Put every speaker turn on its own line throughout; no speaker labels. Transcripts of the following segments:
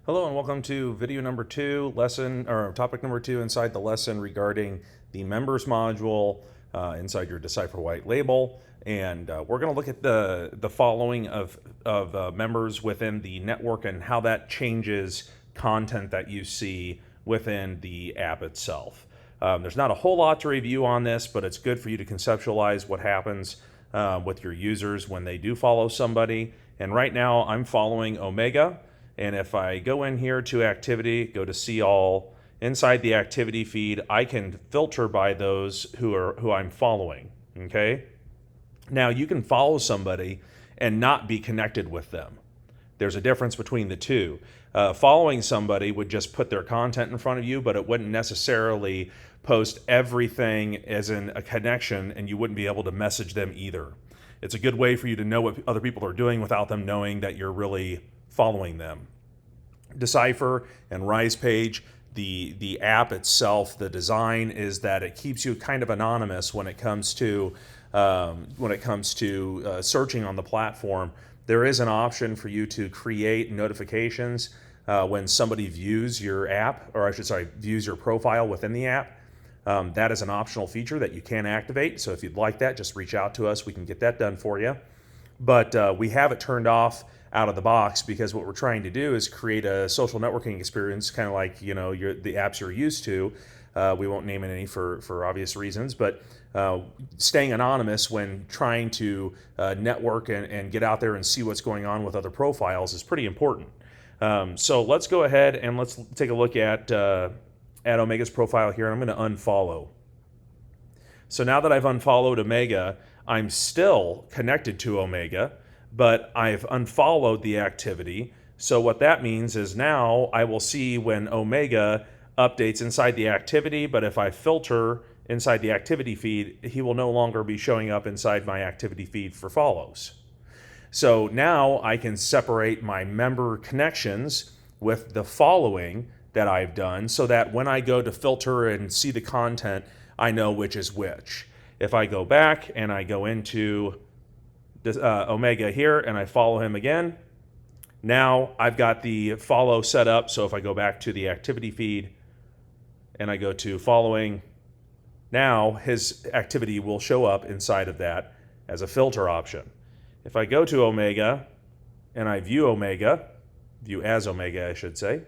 Hello and welcome to video number 2, lesson or topic number 2 inside the lesson regarding the members module inside your Decyphor white label. And we're going to look at the following of members within the network and how that changes content that you see within the app itself. There's not a whole lot to review on this, but it's good for you to conceptualize what happens with your users when they do follow somebody. And right now I'm following Omega. And if I go in here to activity, go to see all, inside the activity feed, I can filter by those who I'm following, okay? Now you can follow somebody and not be connected with them. There's a difference between the two. Following somebody would just put their content in front of you, but it wouldn't necessarily post everything as in a connection, and you wouldn't be able to message them either. It's a good way for you to know what other people are doing without them knowing that you're really following them. Decyphor and Rise Page, the app itself, the design is that it keeps you kind of anonymous when it comes to searching on the platform. There is an option for you to create notifications when somebody views your app, or I should say, views your profile within the app. That is an optional feature that you can activate. So if you'd like that, just reach out to us. We can get that done for you. But we have it turned off out of the box because what we're trying to do is create a social networking experience, kind of like the apps you're used to. We won't name it any for obvious reasons, but staying anonymous when trying to network and get out there and see what's going on with other profiles is pretty important. So let's go ahead and let's take a look at Omega's profile here. I'm going to unfollow. So now that I've unfollowed Omega, I'm still connected to Omega, but I've unfollowed the activity. So what that means is now I will see when Omega updates inside the activity, but if I filter inside the activity feed, he will no longer be showing up inside my activity feed for follows. So now I can separate my member connections with the following that I've done so that when I go to filter and see the content, I know which is which. If I go back and I go into Omega here and I follow him again, now I've got the follow set up. So if I go back to the activity feed and I go to following, now his activity will show up inside of that as a filter option. If I go to Omega and I view as Omega, I should say.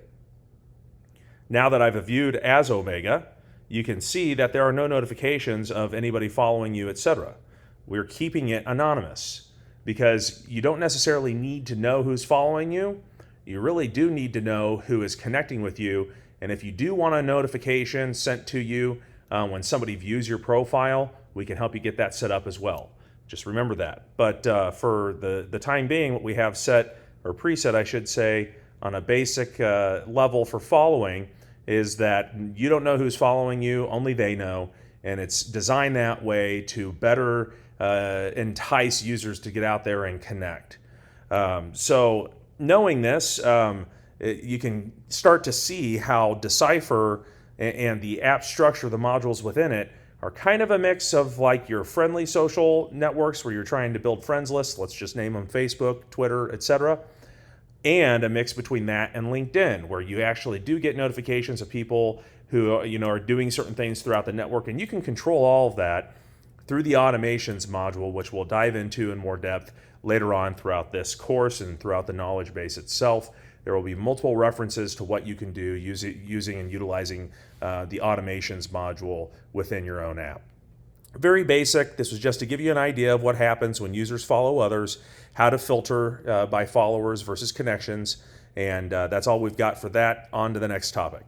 Now that I've viewed as Omega, you can see that there are no notifications of anybody following you, etc. We're keeping it anonymous because you don't necessarily need to know who's following you. You really do need to know who is connecting with you. And if you do want a notification sent to you when somebody views your profile, we can help you get that set up as well. Just remember that. But for the time being, what we have set, or preset I should say, on a basic level for following is that you don't know who's following you, only they know, and it's designed that way to better entice users to get out there and connect. So knowing this, you can start to see how Decyphor and the app structure, the modules within it, are kind of a mix of like your friendly social networks where you're trying to build friends lists, let's just name them Facebook, Twitter, etc., and a mix between that and LinkedIn, where you actually do get notifications of people who are doing certain things throughout the network, and you can control all of that through the automations module, which we'll dive into in more depth later on throughout this course and throughout the knowledge base itself. There will be multiple references to what you can do using and utilizing the automations module within your own app. Very basic. This was just to give you an idea of what happens when users follow others, how to filter by followers versus connections, and that's all we've got for that. On to the next topic.